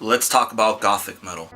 Let's talk about Gothic metal.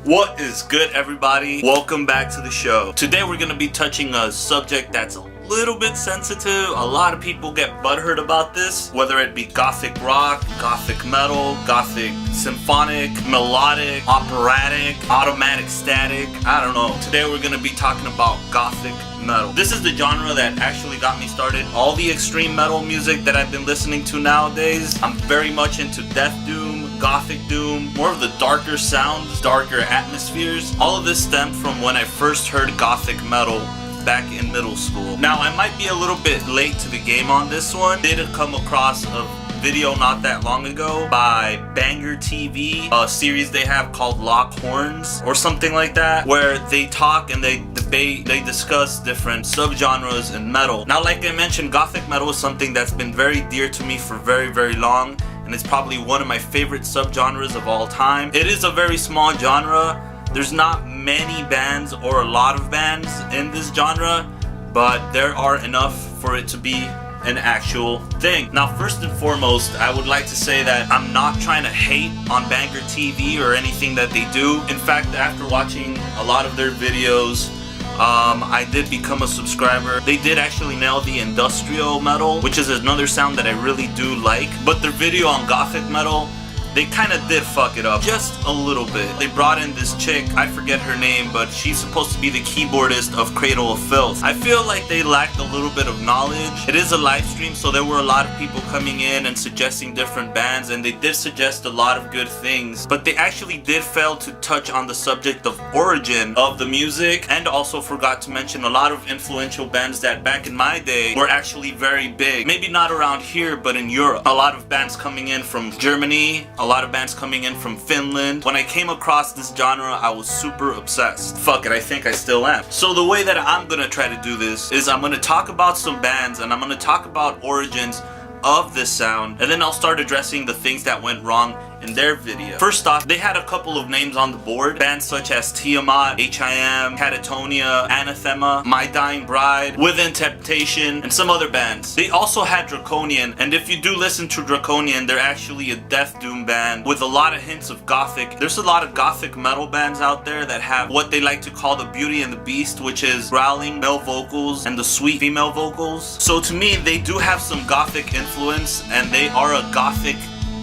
What is good, everybody? Welcome back to the show. Today we're gonna be touching a subject that's a little bit sensitive. A lot of people get butthurt about this, whether it be Gothic rock, Gothic metal, Gothic symphonic, melodic, operatic, automatic static, I don't know. Today we're gonna be talking about Gothic metal. This is the genre that actually got me started. All the extreme metal music that I've been listening to nowadays, I'm very much into death doom, Gothic doom, more of the darker sounds, darker atmospheres. All of this stemmed from when I first heard Gothic metal back in middle school. Now, I might be a little bit late to the game on this one. Did come across a video not that long ago by Banger TV, a series they have called Lock Horns or something like that, where they talk and they debate, they discuss different subgenres in metal. Now, like I mentioned, Gothic metal is something that's been very dear to me for very long, and it's probably one of my favorite subgenres of all time. It is a very small genre. There's not many bands or a lot of bands in this genre, but there are enough for it to be an actual thing. Now, first and foremost, I would like to say that I'm not trying to hate on Banger TV or anything that they do. In fact, after watching a lot of their videos, I did become a subscriber. They did actually nail the industrial metal, which is another sound that I really do like. But their video on Gothic metal, they kind of did fuck it up just a little bit. They brought in this chick, I forget her name, but she's supposed to be the keyboardist of Cradle of Filth. I feel like they lacked a little bit of knowledge. It is a live stream, so there were a lot of people coming in and suggesting different bands, and they did suggest a lot of good things, but they actually did fail to touch on the subject of origin of the music, and also forgot to mention a lot of influential bands that back in my day were actually very big. Maybe not around here, but in Europe. A lot of bands coming in from Germany, a lot of bands coming in from Finland. When I came across this genre, I was super obsessed. Fuck it, I think I still am. So the way that I'm gonna try to do this is I'm gonna talk about some bands and I'm gonna talk about origins of this sound, and then I'll start addressing the things that went wrong in their video. First off, they had a couple of names on the board. Bands such as Tiamat, H.I.M., Catatonia, Anathema, My Dying Bride, Within Temptation, and some other bands. They also had Draconian, and if you do listen to Draconian, they're actually a death doom band with a lot of hints of Gothic. There's a lot of Gothic metal bands out there that have what they like to call the Beauty and the Beast, which is growling male vocals and the sweet female vocals. So to me, they do have some Gothic influence, and they are a Gothic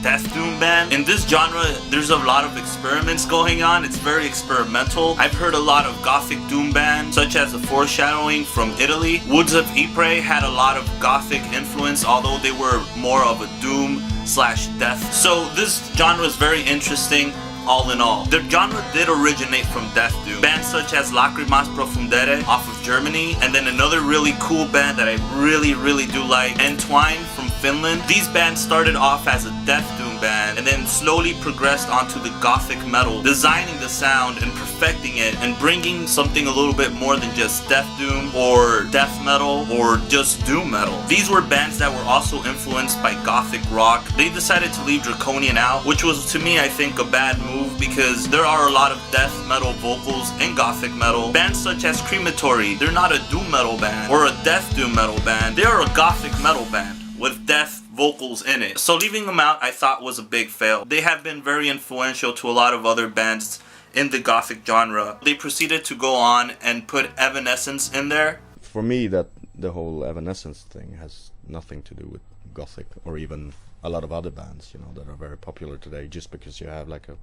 death doom band. In this genre, there's a lot of experiments going on. It's very experimental. I've heard a lot of Gothic doom bands, such as The Foreshadowing from Italy. Woods of Ypres had a lot of Gothic influence, although they were more of a doom slash death. So this genre is very interesting. All in all, the genre did originate from death doom. Bands such as Lacrimas Profundere off of Germany, and then another really cool band that I really do like, Entwine from Finland. These bands started off as a death doom band and then slowly progressed onto the Gothic metal, designing the sound and perfecting it and bringing something a little bit more than just death doom or death metal or just doom metal. These were bands that were also influenced by Gothic rock. They decided to leave Draconian out, which was, to me, I think, a bad move, because there are a lot of death metal vocals in Gothic metal. Bands such as Crematory, they're not a doom metal band or a death doom metal band. They are a Gothic metal band with death vocals in it. So leaving them out, I thought, was a big fail. They have been very influential to a lot of other bands in the Gothic genre. They proceeded to go on and put Evanescence in there. For me, that the whole Evanescence thing has nothing to do with Gothic or even a lot of other bands, you know, that are very popular today. Just because you have like a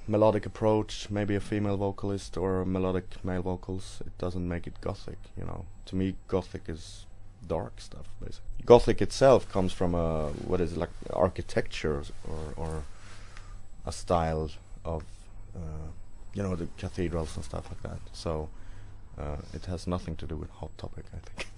melodic approach, maybe a female vocalist or melodic male vocals, it doesn't make it Gothic, you know. To me, Gothic is dark stuff, basically. Gothic itself comes from a, what is it, like architecture or a style of, you know, the cathedrals and stuff like that. So it has nothing to do with Hot Topic, I think.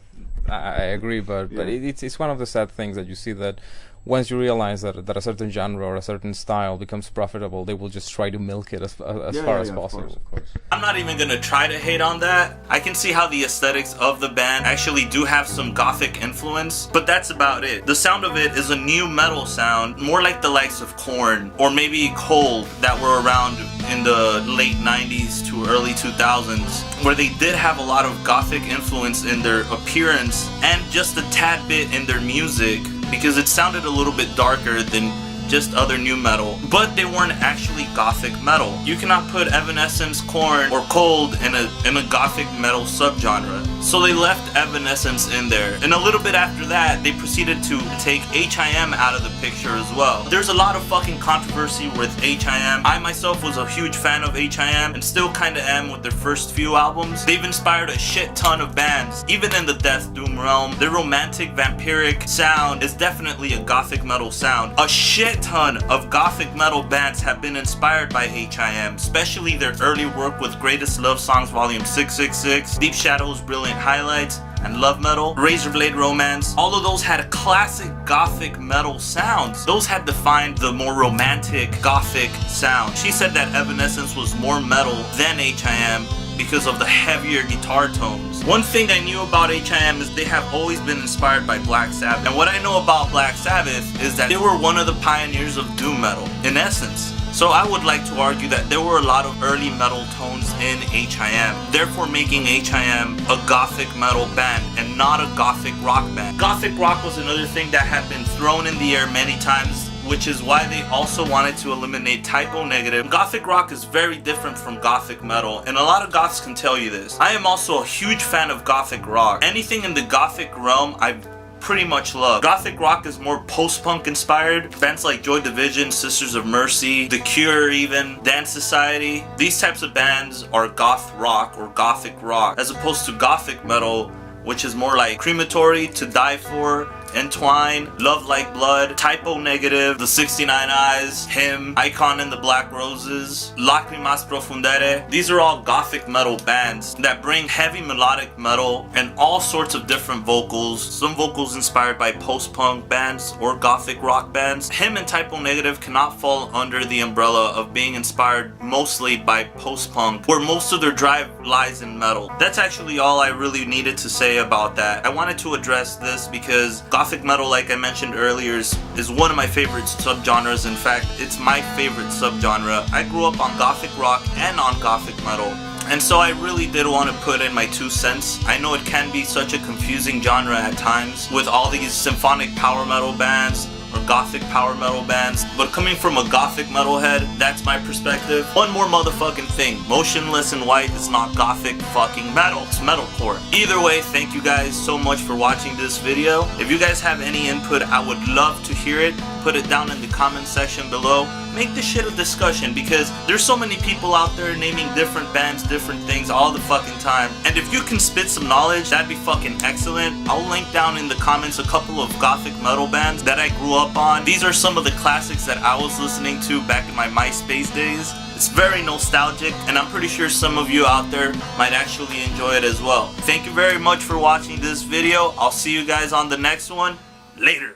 I agree, but it's one of the sad things that you see, that once you realize that a certain genre or a certain style becomes profitable, they will just try to milk it as far as possible. Of course. I'm not even gonna try to hate on that. I can see how the aesthetics of the band actually do have some Gothic influence, but that's about it. The sound of it is a new metal sound, more like the likes of Korn or maybe Cold that were around in the late 90s to early 2000s, where they did have a lot of gothic influence in their appearance and just a tad bit in their music, because it sounded a little bit darker than just other new metal, but they weren't actually gothic metal. You cannot put Evanescence, Korn, or Cold in a gothic metal subgenre. So they left Evanescence in there. And a little bit after that, they proceeded to take H.I.M. out of the picture as well. There's a lot of fucking controversy with H.I.M. I myself was a huge fan of H.I.M. and still kinda am with their first few albums. They've inspired a shit ton of bands, even in the death doom realm. Their romantic, vampiric sound is definitely a gothic metal sound. A shit ton of gothic metal bands have been inspired by H.I.M., especially their early work with Greatest Love Songs Volume 666, Deep Shadows, Brilliant Highlights, and Love Metal, Razorblade Romance. All of those had classic gothic metal sounds. Those had defined the more romantic gothic sound. She said that Evanescence was more metal than H.I.M. because of the heavier guitar tones. One thing I knew about H.I.M. is they have always been inspired by Black Sabbath. And what I know about Black Sabbath is that they were one of the pioneers of doom metal, in essence. So I would like to argue that there were a lot of early metal tones in H.I.M., therefore making H.I.M. a gothic metal band and not a gothic rock band. Gothic rock was another thing that had been thrown in the air many times, which is why they also wanted to eliminate typo negative. Gothic rock is very different from gothic metal, and a lot of goths can tell you this. I am also a huge fan of gothic rock. Anything in the gothic realm, I pretty much love. Gothic rock is more post-punk inspired. Bands like Joy Division, Sisters of Mercy, The Cure even, Dance Society. These types of bands are goth rock or gothic rock, as opposed to gothic metal, which is more like Crematory, To Die For, Entwine, Love Like Blood, Typo Negative, The 69 Eyes, Him, Icon and the Black Roses, Lacrimas Profundere. These are all gothic metal bands that bring heavy melodic metal and all sorts of different vocals. Some vocals inspired by post-punk bands or gothic rock bands. Him and Typo Negative cannot fall under the umbrella of being inspired mostly by post-punk, where most of their drive lies in metal. That's actually all I really needed to say about that. I wanted to address this because gothic metal, like I mentioned earlier, is one of my favorite subgenres. In fact, it's my favorite subgenre. I grew up on gothic rock and on gothic metal, and so I really did want to put in my 2 cents. I know it can be such a confusing genre at times with all these symphonic power metal bands or gothic power metal bands, but coming from a gothic metalhead, that's my perspective. One more motherfucking thing: Motionless in White is not gothic fucking metal, it's metalcore. Either way, thank you guys so much for watching this video. If you guys have any input, I would love to hear it. Put it down in the comment section below. Make this shit a discussion, because there's so many people out there naming different bands, different things all the fucking time. And if you can spit some knowledge, that'd be fucking excellent. I'll link down in the comments a couple of gothic metal bands that I grew up on. These are some of the classics that I was listening to back in my MySpace days. It's very nostalgic, and I'm pretty sure some of you out there might actually enjoy it as well. Thank you very much for watching this video. I'll see you guys on the next one. Later.